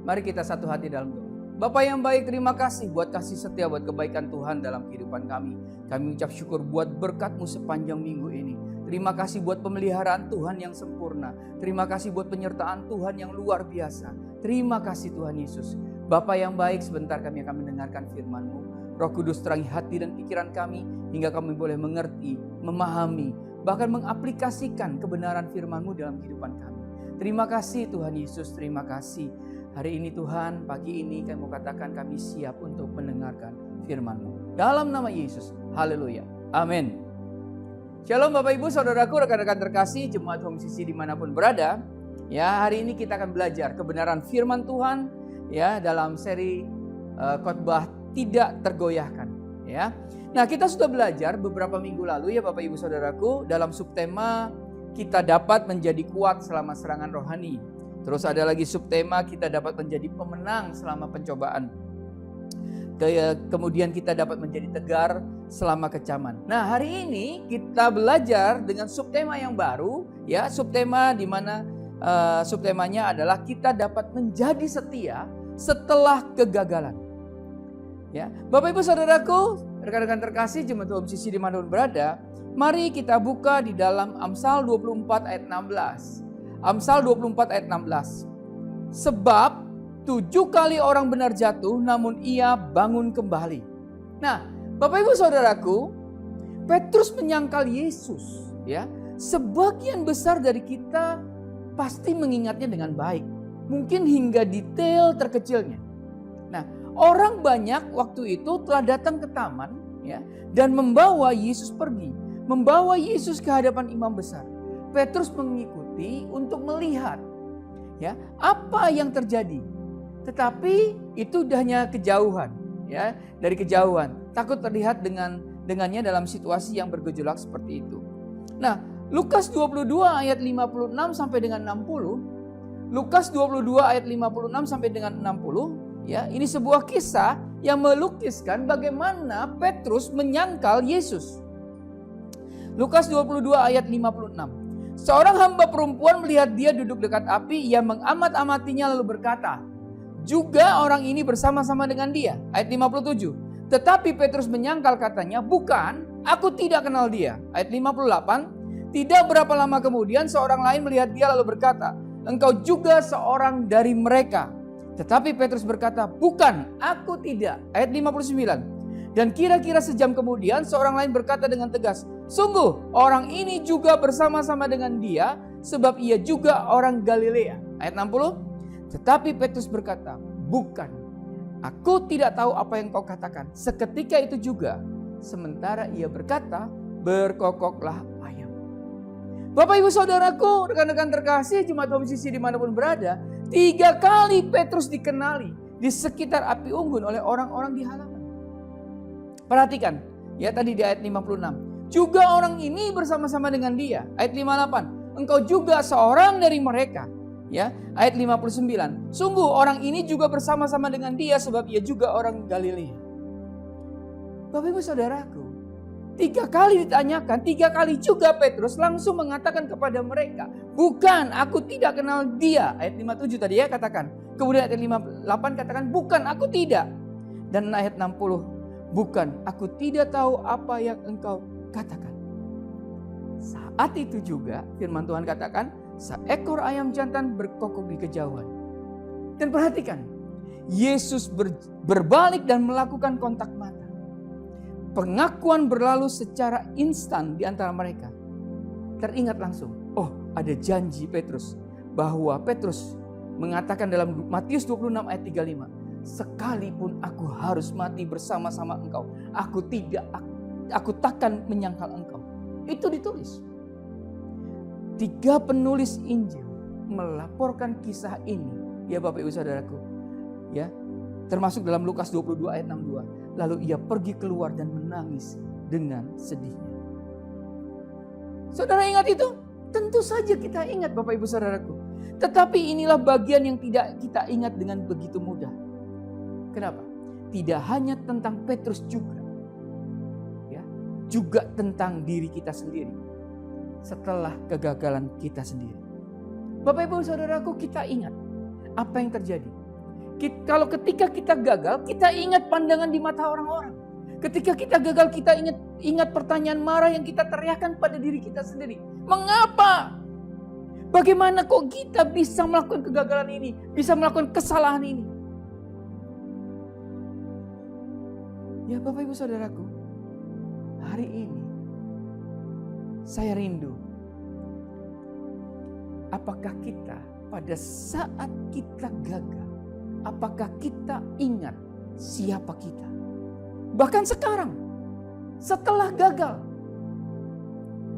Mari kita satu hati dalam doa. Bapa yang baik, terima kasih buat kasih setia, buat kebaikan Tuhan dalam kehidupan kami. Kami ucap syukur buat berkat-Mu sepanjang minggu ini. Terima kasih buat pemeliharaan Tuhan yang sempurna. Terima kasih buat penyertaan Tuhan yang luar biasa. Terima kasih Tuhan Yesus. Bapa yang baik, sebentar kami akan mendengarkan firman-Mu. Roh Kudus terangi hati dan pikiran kami, hingga kami boleh mengerti, memahami, bahkan mengaplikasikan kebenaran firman-Mu dalam kehidupan kami. Terima kasih Tuhan Yesus, terima kasih. Hari ini Tuhan, pagi ini kami mau katakan kami siap untuk mendengarkan firman-Mu. Dalam nama Yesus, haleluya, amin. Shalom Bapak Ibu, Saudaraku, rekan-rekan terkasih, jemaat Home Sisi dimanapun berada. Ya, hari ini kita akan belajar kebenaran firman Tuhan ya dalam seri khotbah tidak tergoyahkan. Ya, nah kita sudah belajar beberapa minggu lalu ya Bapak Ibu Saudaraku dalam subtema kita dapat menjadi kuat selama serangan rohani. Terus ada lagi subtema kita dapat menjadi pemenang selama pencobaan. Kemudian kita dapat menjadi tegar selama kecaman. Nah, hari ini kita belajar dengan subtema yang baru, ya, subtema di mana subtemanya adalah kita dapat menjadi setia setelah kegagalan. Ya, Bapak Ibu Saudaraku, rekan-rekan terkasih, jemaat Home Sisi dimanapun berada, mari kita buka di dalam Amsal 24 ayat 16. Amsal 24 ayat 16. Sebab 7 kali orang benar jatuh, namun ia bangun kembali. Nah, Bapak Ibu Saudaraku, Petrus menyangkal Yesus. Ya, sebagian besar dari kita pasti mengingatnya dengan baik, mungkin hingga detail terkecilnya. Nah, orang banyak waktu itu telah datang ke taman, ya, dan membawa Yesus pergi, membawa Yesus ke hadapan imam besar. Petrus mengikuti untuk melihat ya apa yang terjadi. Tetapi itu hanya kejauhan, ya, dari kejauhan. Takut terlihat dengannya dalam situasi yang bergejolak seperti itu. Nah, Lukas 22 ayat 56 sampai dengan 60. Lukas 22 ayat 56 sampai dengan 60, ya, ini sebuah kisah yang melukiskan bagaimana Petrus menyangkal Yesus. Lukas 22 ayat 56. Seorang hamba perempuan melihat dia duduk dekat api, ia mengamat-amatinya lalu berkata, juga orang ini bersama-sama dengan dia. Ayat 57. Tetapi Petrus menyangkal katanya, bukan, aku tidak kenal dia. Ayat 58. Tidak berapa lama kemudian seorang lain melihat dia lalu berkata, engkau juga seorang dari mereka. Tetapi Petrus berkata, bukan, aku tidak. Ayat 59. Dan kira-kira sejam kemudian seorang lain berkata dengan tegas, sungguh orang ini juga bersama-sama dengan dia, sebab ia juga orang Galilea. Ayat 60. Tetapi Petrus berkata, bukan, aku tidak tahu apa yang kau katakan. Seketika itu juga, sementara ia berkata, berkokoklah ayam. Bapak Ibu Saudaraku, rekan-rekan terkasih, jemaat Home Sisi dimanapun berada, 3 kali Petrus dikenali di sekitar api unggun oleh orang-orang di halaman. Perhatikan, ya tadi di ayat 56. Juga orang ini bersama-sama dengan dia. Ayat 58. Engkau juga seorang dari mereka. Ya, ayat 59. Sungguh orang ini juga bersama-sama dengan dia sebab ia juga orang Galilea. Bapak Ibu Saudaraku, 3 kali ditanyakan, 3 kali juga Petrus langsung mengatakan kepada mereka, bukan, aku tidak kenal dia. Ayat 57 tadi ya katakan. Kemudian ayat 58 katakan, bukan, aku tidak. Dan ayat 60, bukan, aku tidak tahu apa yang engkau katakan. Saat itu juga firman Tuhan katakan, seekor ayam jantan berkokok di kejauhan. Dan perhatikan, Yesus berbalik dan melakukan kontak mata. Pengakuan berlalu secara instan di antara mereka. Teringat langsung, oh ada janji Petrus, bahwa Petrus mengatakan dalam Matius 26 ayat 35, sekalipun aku harus mati bersama-sama engkau, aku takkan menyangkal engkau. Itu ditulis. 3 penulis Injil melaporkan kisah ini, ya Bapak Ibu Saudaraku, ya, termasuk dalam Lukas 22 ayat 62. Lalu ia pergi keluar dan menangis dengan sedihnya. Saudara ingat itu? Tentu saja kita ingat Bapak Ibu Saudaraku. Tetapi inilah bagian yang tidak kita ingat dengan begitu mudah. Kenapa? Tidak hanya tentang Petrus juga. Ya, juga tentang diri kita sendiri. Setelah kegagalan kita sendiri. Bapak Ibu Saudaraku, kita ingat apa yang terjadi. Kalau ketika kita gagal, kita ingat pandangan di mata orang-orang. Ketika kita gagal, kita ingat pertanyaan marah yang kita teriakkan pada diri kita sendiri. Mengapa? Bagaimana kok kita bisa melakukan kegagalan ini? Bisa melakukan kesalahan ini? Ya Bapak Ibu Saudaraku, hari ini saya rindu. Apakah kita pada saat kita gagal, apakah kita ingat siapa kita? Bahkan sekarang, setelah gagal.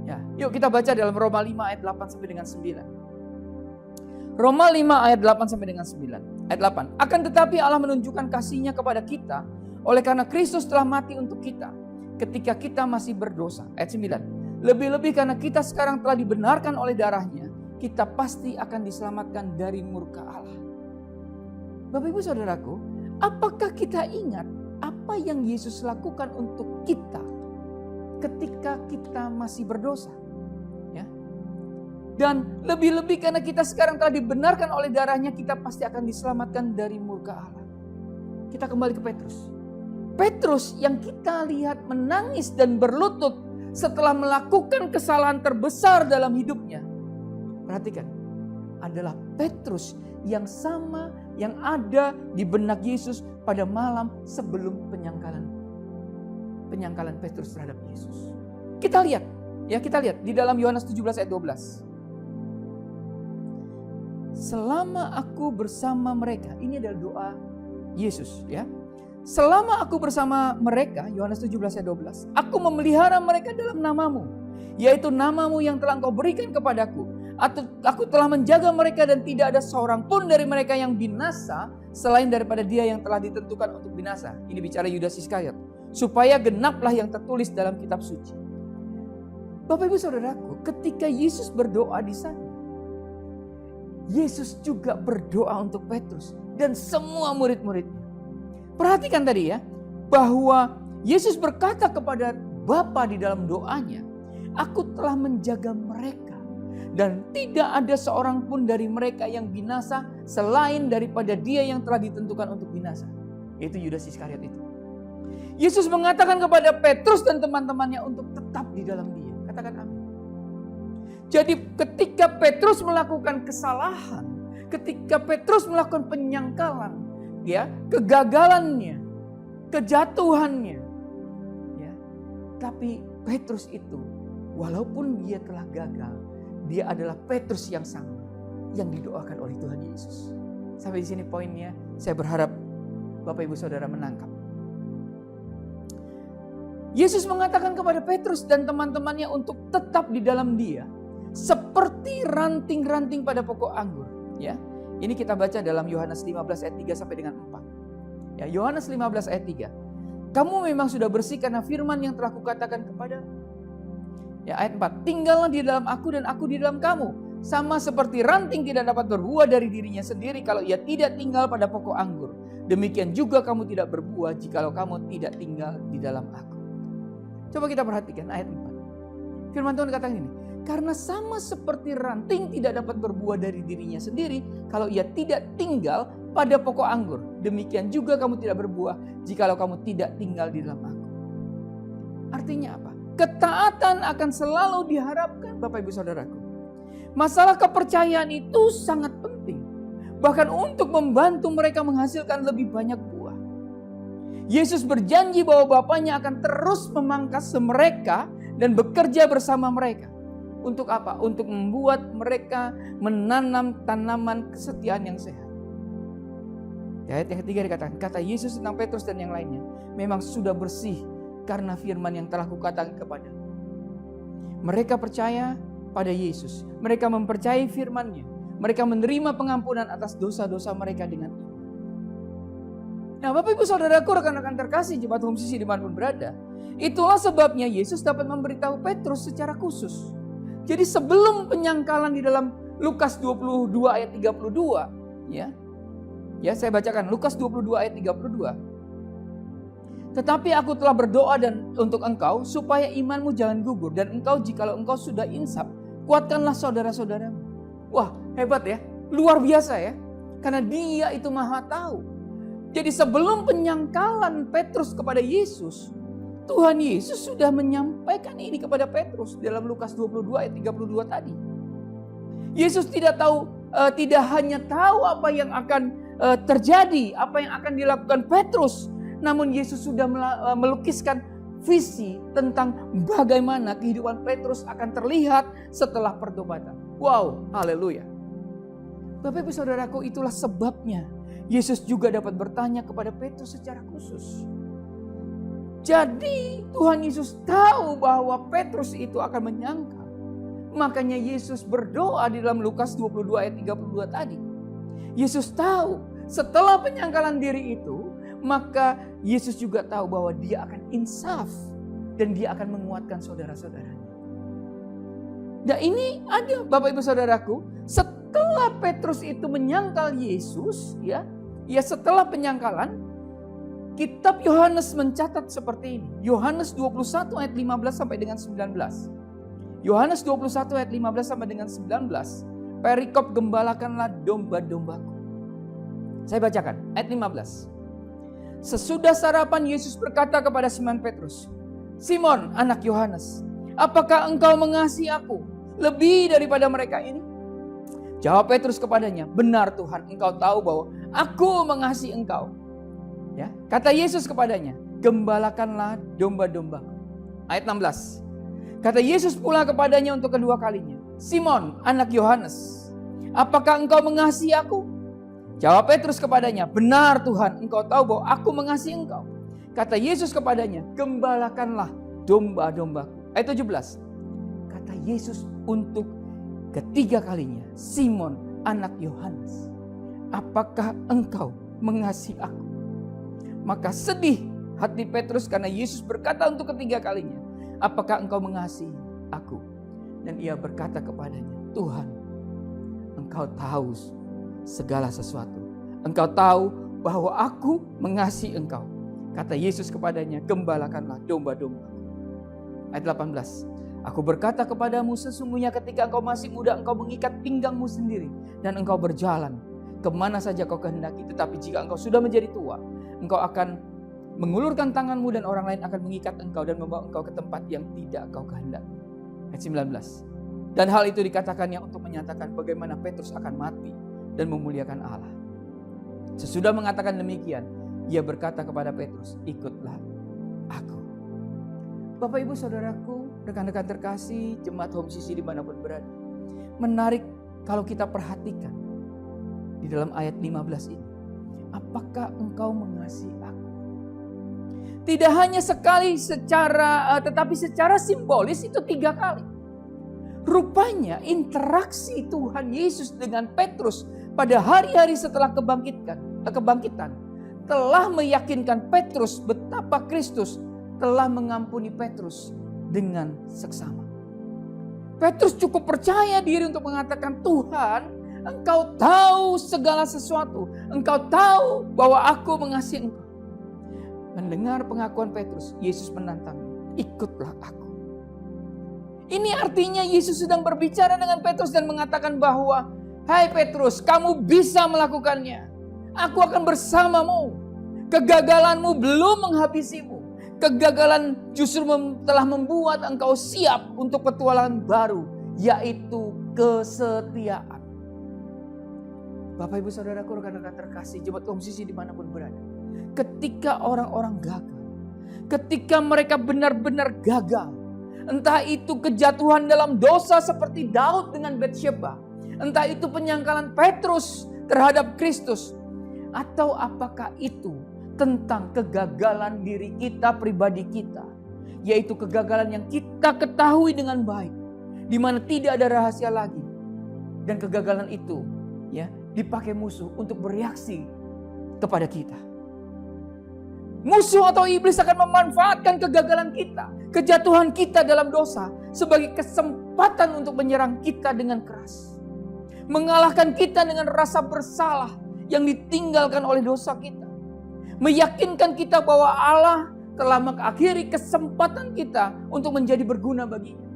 Ya, yuk kita baca dalam Roma 5 ayat 8 sampai dengan 9. Roma 5 ayat 8 sampai dengan 9. Ayat 8. Akan tetapi Allah menunjukkan kasih-Nya kepada kita oleh karena Kristus telah mati untuk kita ketika kita masih berdosa. Ayat 9. Lebih-lebih karena kita sekarang telah dibenarkan oleh darah-Nya, kita pasti akan diselamatkan dari murka Allah. Bapak Ibu Saudaraku, apakah kita ingat apa yang Yesus lakukan untuk kita ketika kita masih berdosa? Ya. Dan lebih-lebih karena kita sekarang telah dibenarkan oleh darah-Nya, kita pasti akan diselamatkan dari murka Allah. Kita kembali ke Petrus. Petrus yang kita lihat menangis dan berlutut setelah melakukan kesalahan terbesar dalam hidupnya. Perhatikan, adalah Petrus yang sama yang ada di benak Yesus pada malam sebelum penyangkalan Petrus terhadap Yesus. Kita lihat di dalam Yohanes 17 ayat 12. Selama aku bersama mereka, ini adalah doa Yesus ya. Selama aku bersama mereka, Yohanes 17 ayat 12, aku memelihara mereka dalam namamu, yaitu namamu yang telah engkau berikan kepadaku. Aku telah menjaga mereka dan tidak ada seorang pun dari mereka yang binasa selain daripada dia yang telah ditentukan untuk binasa. Ini bicara Yudas Iskariot. Supaya genaplah yang tertulis dalam kitab suci. Bapak Ibu Saudaraku, ketika Yesus berdoa di sana, Yesus juga berdoa untuk Petrus dan semua murid-muridnya. Perhatikan tadi ya, bahwa Yesus berkata kepada Bapa di dalam doanya, aku telah menjaga mereka dan tidak ada seorang pun dari mereka yang binasa selain daripada dia yang telah ditentukan untuk binasa, yaitu Yudas Iskariot itu. Yesus mengatakan kepada Petrus dan teman-temannya untuk tetap di dalam dia. Katakan amin. Jadi ketika Petrus melakukan kesalahan, ketika Petrus melakukan penyangkalan, ya, kegagalannya, kejatuhannya, ya, tapi Petrus itu walaupun dia telah gagal, dia adalah Petrus yang sama yang didoakan oleh Tuhan Yesus. Sampai di sini poinnya, saya berharap Bapak Ibu Saudara menangkap. Yesus mengatakan kepada Petrus dan teman-temannya untuk tetap di dalam dia, seperti ranting-ranting pada pokok anggur. Ya, ini kita baca dalam Yohanes 15 ayat 3 sampai dengan 4. Ya, Yohanes 15 ayat 3. Kamu memang sudah bersih karena firman yang telah kukatakan kepadamu. Ya, ayat 4. Tinggallah di dalam aku dan aku di dalam kamu. Sama seperti ranting tidak dapat berbuah dari dirinya sendiri kalau ia tidak tinggal pada pokok anggur. Demikian juga kamu tidak berbuah jikalau kamu tidak tinggal di dalam aku. Coba kita perhatikan ayat 4. Firman Tuhan katakan ini. Karena sama seperti ranting tidak dapat berbuah dari dirinya sendiri kalau ia tidak tinggal pada pokok anggur. Demikian juga kamu tidak berbuah jikalau kamu tidak tinggal di dalam aku. Artinya apa? Ketaatan akan selalu diharapkan Bapak Ibu Saudaraku. Masalah kepercayaan itu sangat penting. Bahkan untuk membantu mereka menghasilkan lebih banyak buah. Yesus berjanji bahwa Bapaknya akan terus memangkas mereka dan bekerja bersama mereka. Untuk apa? Untuk membuat mereka menanam tanaman kesetiaan yang sehat. Ayat yang ketiga dikatakan, kata Yesus tentang Petrus dan yang lainnya, memang sudah bersih karena firman yang telah kukatakan kepada. Mereka percaya pada Yesus. Mereka mempercayai firman-Nya. Mereka menerima pengampunan atas dosa-dosa mereka dengan iman. Nah, Bapak Ibu Saudaraku, rekan-rekan terkasih jemaat Home CC dimanapun berada, itulah sebabnya Yesus dapat memberitahu Petrus secara khusus. Jadi sebelum penyangkalan di dalam Lukas 22 ayat 32, ya saya bacakan Lukas 22 ayat 32. Tetapi aku telah berdoa dan untuk engkau supaya imanmu jangan gugur dan engkau jikalau engkau sudah insaf, kuatkanlah saudara-saudaramu. Wah, hebat ya, luar biasa ya. Karena Dia itu Maha tahu. Jadi sebelum penyangkalan Petrus kepada Yesus, Tuhan Yesus sudah menyampaikan ini kepada Petrus dalam Lukas 22 ayat 32 tadi. Yesus tidak hanya tahu apa yang akan terjadi, apa yang akan dilakukan Petrus, namun Yesus sudah melukiskan visi tentang bagaimana kehidupan Petrus akan terlihat setelah pertobatan. Wow, haleluya. Bapak Ibu Saudaraku, itulah sebabnya Yesus juga dapat bertanya kepada Petrus secara khusus. Jadi Tuhan Yesus tahu bahwa Petrus itu akan menyangkal. Makanya Yesus berdoa di dalam Lukas 22 ayat 32 tadi. Yesus tahu setelah penyangkalan diri itu, maka Yesus juga tahu bahwa Dia akan insaf dan Dia akan menguatkan saudara-saudaranya. Dan ini ada Bapak Ibu Saudaraku, setelah Petrus itu menyangkal Yesus, ya setelah penyangkalan, Kitab Yohanes mencatat seperti ini. Yohanes 21 ayat 15 sampai dengan 19. Yohanes 21 ayat 15 sampai dengan 19. Perikop gembalakanlah domba-dombaku. Saya bacakan ayat 15. Sesudah sarapan Yesus berkata kepada Simon Petrus, Simon anak Yohanes, apakah engkau mengasihi aku lebih daripada mereka ini? Jawab Petrus kepadanya, benar Tuhan, engkau tahu bahwa aku mengasihi engkau. Ya, kata Yesus kepadanya, gembalakanlah domba-dombaku. Ayat 16. Kata Yesus pula kepadanya untuk kedua kalinya, Simon, anak Yohanes, apakah engkau mengasihi aku? Jawab Petrus kepadanya, benar Tuhan, engkau tahu bahwa aku mengasihi engkau. Kata Yesus kepadanya, gembalakanlah domba-dombaku. Ayat 17. Kata Yesus untuk ketiga kalinya, Simon, anak Yohanes, apakah engkau mengasihi aku? Maka sedih hati Petrus karena Yesus berkata untuk ketiga kalinya, apakah engkau mengasihi aku? Dan ia berkata kepadanya, Tuhan, engkau tahu segala sesuatu. Engkau tahu bahwa aku mengasihi engkau. Kata Yesus kepadanya, gembalakanlah domba-domba. Ayat 18. Aku berkata kepadamu, sesungguhnya ketika engkau masih muda, engkau mengikat pinggangmu sendiri. Dan engkau berjalan kemana saja kau kehendaki. Tetapi jika engkau sudah menjadi tua, engkau akan mengulurkan tanganmu dan orang lain akan mengikat engkau dan membawa engkau ke tempat yang tidak kau kehendaki. Ayat 19. Dan hal itu dikatakannya untuk menyatakan bagaimana Petrus akan mati dan memuliakan Allah. Sesudah mengatakan demikian, ia berkata kepada Petrus, ikutlah aku. Bapak Ibu Saudaraku, rekan-rekan terkasih, jemaat Home Sisi dimanapun berada. Menarik kalau kita perhatikan di dalam ayat 15 ini. Apakah engkau mengasihi aku? Tidak hanya sekali tetapi secara simbolis itu 3 kali. Rupanya interaksi Tuhan Yesus dengan Petrus pada hari-hari setelah kebangkitan telah meyakinkan Petrus betapa Kristus telah mengampuni Petrus dengan seksama. Petrus cukup percaya diri untuk mengatakan, Tuhan, Engkau tahu segala sesuatu. Engkau tahu bahwa aku mengasihi engkau. Mendengar pengakuan Petrus, Yesus menantangnya, ikutlah aku. Ini artinya Yesus sedang berbicara dengan Petrus dan mengatakan bahwa, hai Petrus, kamu bisa melakukannya. Aku akan bersamamu. Kegagalanmu belum menghabisimu. Kegagalan justru telah membuat engkau siap untuk petualangan baru, yaitu kesetiaan. Bapak Ibu Saudaraku, rekan-rekan terkasih, jemaat Home Sisi dimanapun berada. Ketika orang-orang gagal, ketika mereka benar-benar gagal, entah itu kejatuhan dalam dosa seperti Daud dengan Batsyeba, entah itu penyangkalan Petrus terhadap Kristus, atau apakah itu tentang kegagalan diri kita, pribadi kita, yaitu kegagalan yang kita ketahui dengan baik, di mana tidak ada rahasia lagi, dan kegagalan itu dipakai musuh untuk bereaksi kepada kita. Musuh atau iblis akan memanfaatkan kegagalan kita, kejatuhan kita dalam dosa sebagai kesempatan untuk menyerang kita dengan keras. Mengalahkan kita dengan rasa bersalah yang ditinggalkan oleh dosa kita. Meyakinkan kita bahwa Allah telah mengakhiri kesempatan kita untuk menjadi berguna baginya.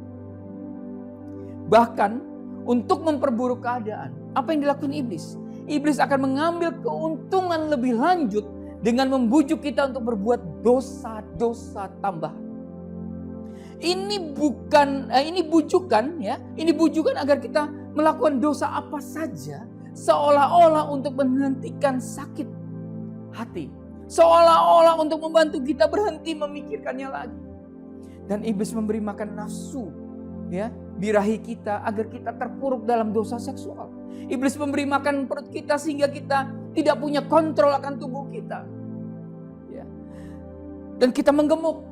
Bahkan untuk memperburuk keadaan, apa yang dilakukan iblis? iblis akan mengambil keuntungan lebih lanjut dengan membujuk kita untuk berbuat dosa-dosa tambahan. Ini bujukan ya. Ini bujukan agar kita melakukan dosa apa saja seolah-olah untuk menghentikan sakit hati. Seolah-olah untuk membantu kita berhenti memikirkannya lagi. Dan iblis memberi makan nafsu ya, birahi kita agar kita terpuruk dalam dosa seksual. Iblis memberi makan perut kita sehingga kita tidak punya kontrol akan tubuh kita. Ya. Dan kita menggemuk.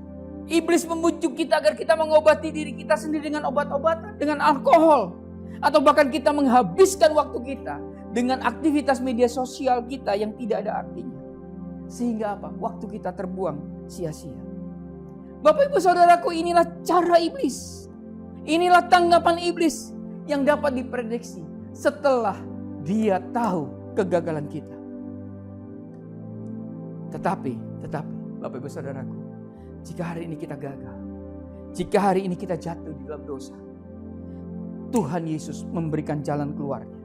Iblis membujuk kita agar kita mengobati diri kita sendiri dengan obat-obatan, dengan alkohol. Atau bahkan kita menghabiskan waktu kita dengan aktivitas media sosial kita yang tidak ada artinya. Sehingga apa? Waktu kita terbuang sia-sia. Bapak Ibu Saudaraku, inilah cara iblis. Inilah tanggapan iblis yang dapat diprediksi setelah dia tahu kegagalan kita. Tetapi Bapak Ibu Saudaraku, jika hari ini kita gagal, jika hari ini kita jatuh di dalam dosa, Tuhan Yesus memberikan jalan keluarnya.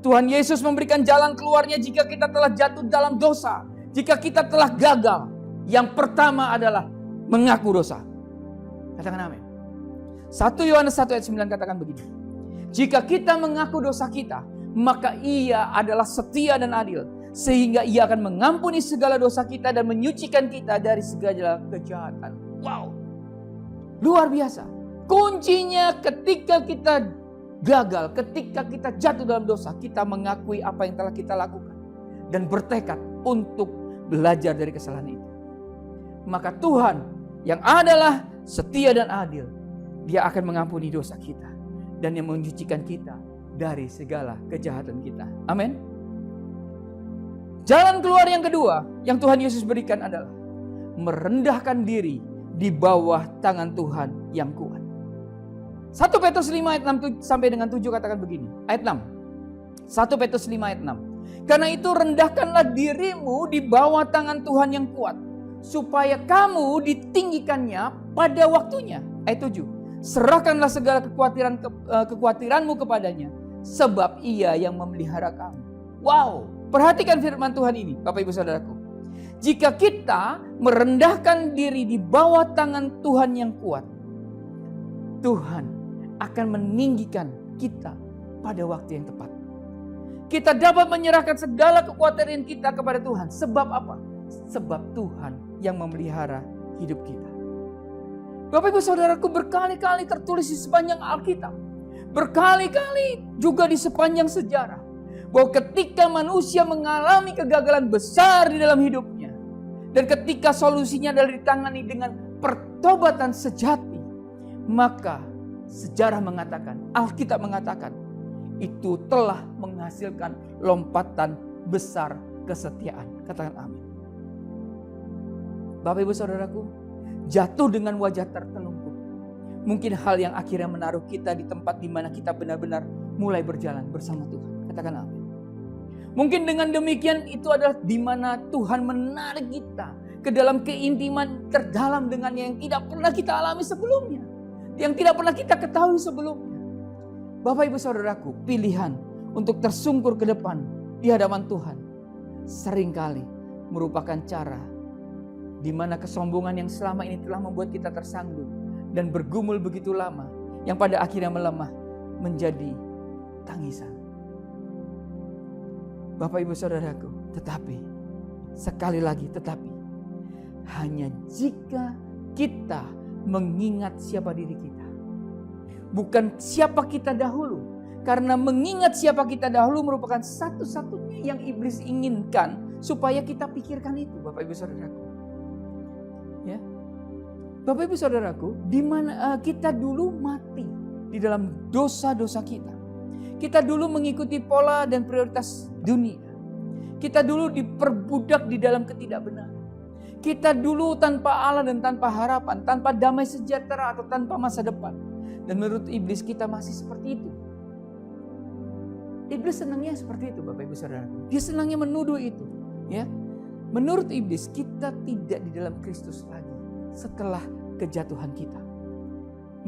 Tuhan Yesus memberikan jalan keluarnya jika kita telah jatuh dalam dosa, jika kita telah gagal. Yang pertama adalah mengaku dosa. Katakan amin. 1 Yohanes 1 ayat 9 katakan begini. Jika kita mengaku dosa kita, maka Ia adalah setia dan adil, sehingga Ia akan mengampuni segala dosa kita dan menyucikan kita dari segala kejahatan. Wow, luar biasa. Kuncinya ketika kita gagal, ketika kita jatuh dalam dosa, kita mengakui apa yang telah kita lakukan dan bertekad untuk belajar dari kesalahan itu. Maka Tuhan yang adalah setia dan adil, Dia akan mengampuni dosa kita dan yang menyucikan kita dari segala kejahatan kita. Amin. Jalan keluar yang kedua yang Tuhan Yesus berikan adalah merendahkan diri di bawah tangan Tuhan yang kuat. 1 Petrus 5 ayat 6 sampai dengan 7 katakan begini. Ayat 6. 1 Petrus 5 ayat 6. Karena itu rendahkanlah dirimu di bawah tangan Tuhan yang kuat, supaya kamu ditinggikannya pada waktunya. Ayat 7. Serahkanlah segala kekhawatiranmu kepadanya, sebab Ia yang memelihara kamu. Wow, perhatikan firman Tuhan ini, Bapak Ibu Saudaraku. Jika kita merendahkan diri di bawah tangan Tuhan yang kuat, Tuhan akan meninggikan kita pada waktu yang tepat. Kita dapat menyerahkan segala kekhawatiran kita kepada Tuhan. Sebab apa? Sebab Tuhan yang memelihara hidup kita. Bapak Ibu Saudaraku, berkali-kali tertulis di sepanjang Alkitab, berkali-kali juga di sepanjang sejarah, bahwa ketika manusia mengalami kegagalan besar di dalam hidupnya, dan ketika solusinya adalah ditangani dengan pertobatan sejati, maka sejarah mengatakan, Alkitab mengatakan, itu telah menghasilkan lompatan besar kesetiaan. Katakan amin. Bapak Ibu Saudaraku, jatuh dengan wajah tertelungkup mungkin hal yang akhirnya menaruh kita di tempat di mana kita benar-benar mulai berjalan bersama Tuhan. Katakan amin. Mungkin dengan demikian itu adalah di mana Tuhan menarik kita ke dalam keintiman terdalam dengannya yang tidak pernah kita alami sebelumnya, yang tidak pernah kita ketahui sebelumnya. Bapak Ibu Saudaraku, pilihan untuk tersungkur ke depan di hadapan Tuhan seringkali merupakan cara di mana kesombongan yang selama ini telah membuat kita tersandung dan bergumul begitu lama, yang pada akhirnya melemah menjadi tangisan. Bapak Ibu Saudaraku, tetapi sekali lagi tetapi hanya jika kita mengingat siapa diri kita, bukan siapa kita dahulu. Karena mengingat siapa kita dahulu merupakan satu-satunya yang iblis inginkan supaya kita pikirkan itu, Bapak Ibu Saudaraku. Ya. Bapak Ibu Saudaraku, di mana kita dulu mati di dalam dosa-dosa kita. Kita dulu mengikuti pola dan prioritas dunia. Kita dulu diperbudak di dalam ketidakbenaran. Kita dulu tanpa Allah dan tanpa harapan, tanpa damai sejahtera atau tanpa masa depan. Dan menurut iblis kita masih seperti itu. Iblis senangnya seperti itu, Bapak Ibu Saudaraku. Dia senangnya menuduh itu, ya. Menurut iblis kita tidak di dalam Kristus lagi setelah kejatuhan kita.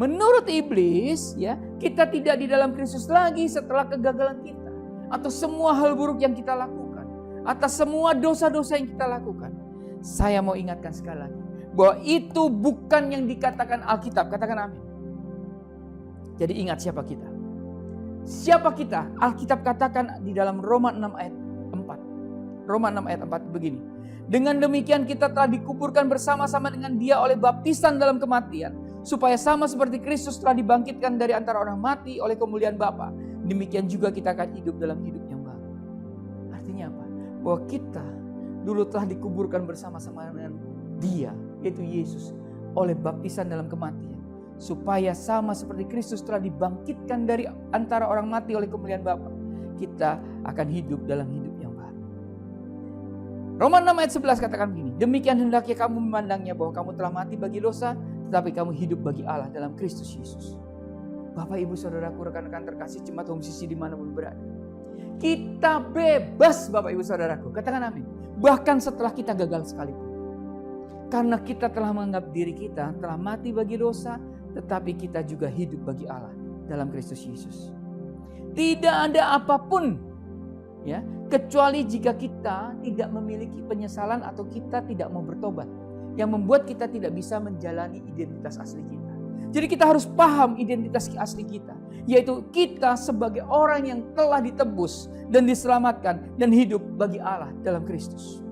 Menurut iblis, ya, kita tidak di dalam Kristus lagi setelah kegagalan kita. atau semua hal buruk yang kita lakukan, atas semua dosa-dosa yang kita lakukan, saya mau ingatkan sekali lagi bahwa itu bukan yang dikatakan Alkitab. Katakan amin. Jadi ingat siapa kita. Siapa kita? Alkitab katakan di dalam Roma 6 ayat 4. Roma 6 ayat 4 begini. Dengan demikian kita telah dikuburkan bersama-sama dengan Dia oleh baptisan dalam kematian, supaya sama seperti Kristus telah dibangkitkan dari antara orang mati oleh kemuliaan Bapa, demikian juga kita akan hidup dalam hidup yang baru. Artinya apa? Bahwa kita dulu telah dikuburkan bersama-sama dengan Dia, yaitu Yesus, oleh baptisan dalam kematian, supaya sama seperti Kristus telah dibangkitkan dari antara orang mati oleh kemuliaan Bapa, kita akan hidup dalam hidup yang baru. Roma 6 ayat 11 katakan begini, demikian hendaknya kamu memandangnya bahwa kamu telah mati bagi dosa, tetapi kamu hidup bagi Allah dalam Kristus Yesus. Bapak, Ibu, Saudaraku, rekan-rekan terkasih, jemaat Home Sisi dimanapun berada. Kita bebas, Bapak, Ibu, Saudaraku. Katakan amin. Bahkan setelah kita gagal sekalipun. Karena kita telah menganggap diri kita telah mati bagi dosa, tetapi kita juga hidup bagi Allah dalam Kristus Yesus. Tidak ada apapun, ya, kecuali jika kita tidak memiliki penyesalan atau kita tidak mau bertobat, yang membuat kita tidak bisa menjalani identitas asli kita. Jadi kita harus paham identitas asli kita, yaitu kita sebagai orang yang telah ditebus dan diselamatkan dan hidup bagi Allah dalam Kristus.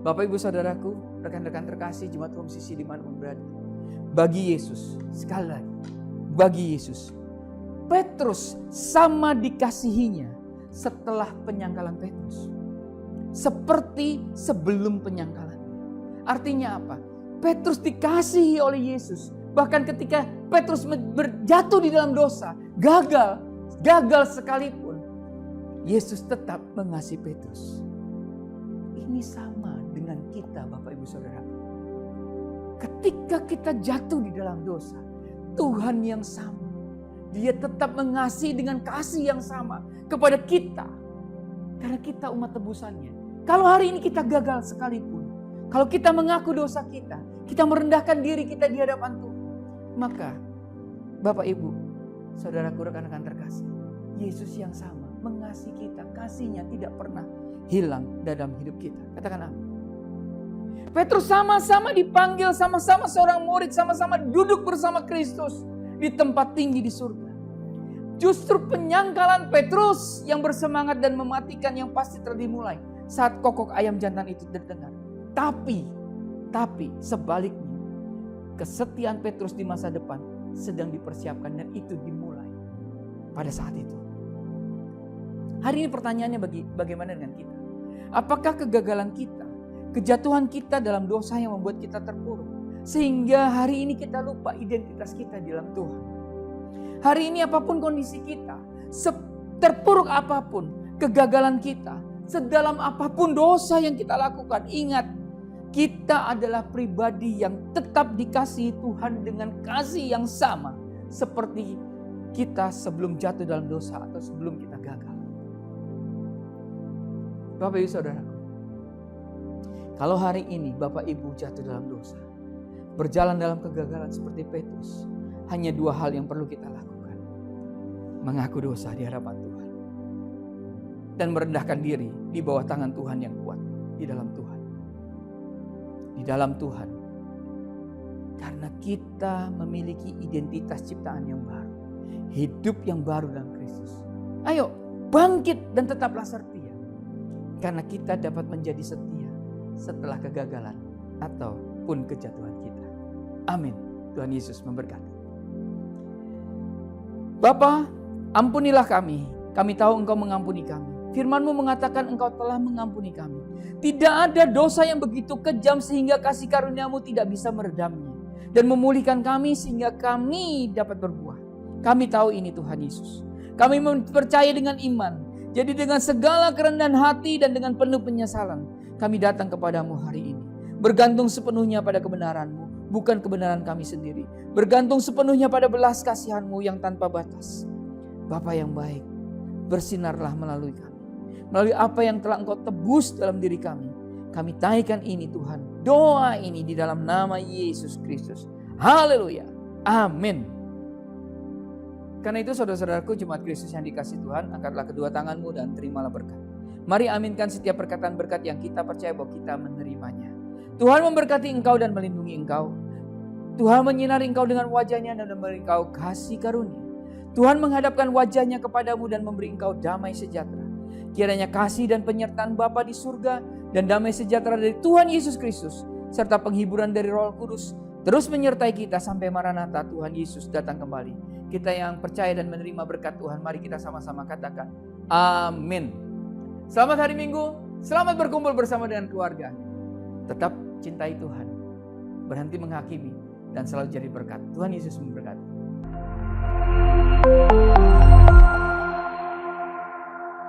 Bapak, Ibu, Saudaraku, rekan-rekan terkasih, jemaat Home Sisi dimanapun berada. Bagi Yesus, sekali lagi, bagi Yesus, Petrus sama dikasihinya setelah penyangkalan Petrus. Seperti sebelum penyangkalan. Artinya apa? Petrus dikasihi oleh Yesus. Bahkan ketika Petrus berjatuh di dalam dosa, gagal sekalipun, Yesus tetap mengasihi Petrus. Ini sama dengan kita, Bapak, Ibu, Saudara. Ketika kita jatuh di dalam dosa, Tuhan yang sama, Dia tetap mengasihi dengan kasih yang sama kepada kita. Karena kita umat tebusannya. Kalau hari ini kita gagal sekalipun, kalau kita mengaku dosa kita merendahkan diri kita di hadapan Tuhan, maka Bapak, Ibu, Saudaraku, rekan-rekan terkasih, Yesus yang sama mengasihi kita. Kasih-Nya tidak pernah hilang dalam hidup kita. Katakan amin. Petrus sama-sama dipanggil, sama-sama seorang murid, sama-sama duduk bersama Kristus di tempat tinggi di surga. Justru penyangkalan Petrus yang bersemangat dan mematikan yang pasti telah dimulai saat kokok ayam jantan itu terdengar. Tapi sebaliknya, kesetiaan Petrus di masa depan sedang dipersiapkan dan itu dimulai pada saat itu. Hari ini pertanyaannya bagaimana dengan kita? Apakah kegagalan kita, kejatuhan kita dalam dosa yang membuat kita terpuruk, sehingga hari ini kita lupa identitas kita di dalam Tuhan? Hari ini apapun kondisi kita, terpuruk apapun kegagalan kita, sedalam apapun dosa yang kita lakukan, ingat, kita adalah pribadi yang tetap dikasihi Tuhan dengan kasih yang sama seperti kita sebelum jatuh dalam dosa atau sebelum kita gagal. Bapak, Ibu, Saudaraku, kalau hari ini Bapak, Ibu jatuh dalam dosa, berjalan dalam kegagalan seperti Petrus, hanya dua hal yang perlu kita lakukan. Mengaku dosa di hadapan Tuhan. Dan merendahkan diri di bawah tangan Tuhan yang kuat. Di dalam Tuhan. Di dalam Tuhan. Karena kita memiliki identitas ciptaan yang baru. Hidup yang baru dalam Kristus. Ayo bangkit dan tetaplah setia. Karena kita dapat menjadi setia setelah kegagalan ataupun kejatuhan kita. Amin. Tuhan Yesus memberkati. Bapa, ampunilah kami. Kami tahu Engkau mengampuni kami. Firman-Mu mengatakan Engkau telah mengampuni kami. Tidak ada dosa yang begitu kejam sehingga kasih karunia-Mu tidak bisa meredamnya. Dan memulihkan kami sehingga kami dapat berbuah. Kami tahu ini Tuhan Yesus. Kami percaya dengan iman. Jadi dengan segala kerendahan hati dan dengan penuh penyesalan, kami datang kepadamu hari ini. Bergantung sepenuhnya pada kebenaran-Mu, bukan kebenaran kami sendiri. Bergantung sepenuhnya pada belas kasihan-Mu yang tanpa batas. Bapa yang baik, bersinarlah melalui kami. Melalui apa yang telah Engkau tebus dalam diri kami. Kami taikkan ini Tuhan. Doa ini di dalam nama Yesus Kristus. Haleluya. Amin. Karena itu saudara-saudaraku jemaat Kristus yang dikasihi Tuhan, angkatlah kedua tanganmu dan terimalah berkat. Mari aminkan setiap perkataan berkat yang kita percaya bahwa kita menerimanya. Tuhan memberkati engkau dan melindungi engkau. Tuhan menyinari engkau dengan wajahnya dan memberi engkau kasih karunia. Tuhan menghadapkan wajahnya kepadamu dan memberi engkau damai sejahtera. Kiranya kasih dan penyertaan Bapa di surga dan damai sejahtera dari Tuhan Yesus Kristus serta penghiburan dari Roh Kudus terus menyertai kita sampai Maranatha Tuhan Yesus datang kembali. Kita yang percaya dan menerima berkat Tuhan, mari kita sama-sama katakan amin. Selamat hari Minggu, selamat berkumpul bersama dengan keluarga. Tetap cintai Tuhan, berhenti menghakimi dan selalu jadi berkat. Tuhan Yesus memberkati.